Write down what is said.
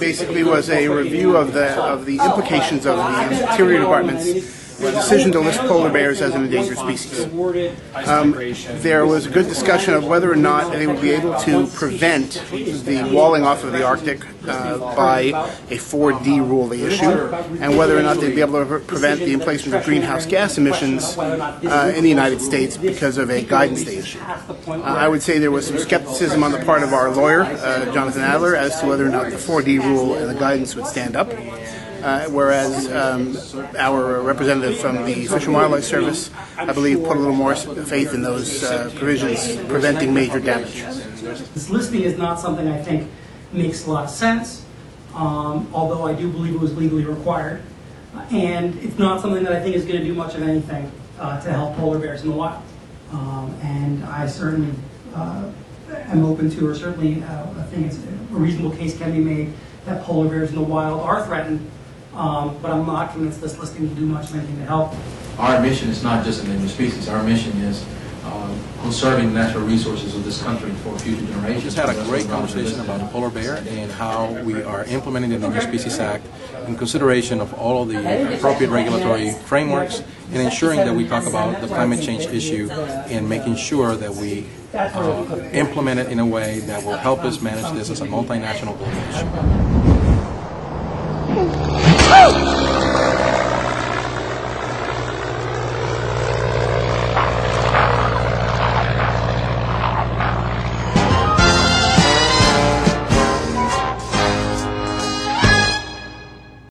basically was a review of the implications of the Interior Department's decision to list polar bears as an endangered species. There was a good discussion of whether or not they would be able to prevent the walling off of the Arctic by a 4D rule they issued, and whether or not they'd be able to prevent the inflation of greenhouse gas emissions in the United States because of a guidance they issued. I would say there was some skepticism on the part of our lawyer, Jonathan Adler, as to whether or not the 4D rule and the guidance would stand up. Whereas our representative from the Fish and Wildlife Service, I believe, put a little more faith in those provisions preventing major damage. This listing is not something I think makes a lot of sense, although I do believe it was legally required. And it's not something that I think is going to do much of anything to help polar bears in the wild. And I certainly am open to, or certainly I think it's a reasonable case can be made that polar bears in the wild are threatened. But I'm not convinced this listing will do much of anything to help. Our mission is not just endangered species. Our mission is conserving natural resources of this country for future generations. We just had a great conversation about the polar bear and how we are implementing the Endangered Species Act in consideration of all of the appropriate regulatory frameworks and ensuring that we talk about the climate change issue and making sure that we implement it in a way that will help us manage this as a multinational global issue.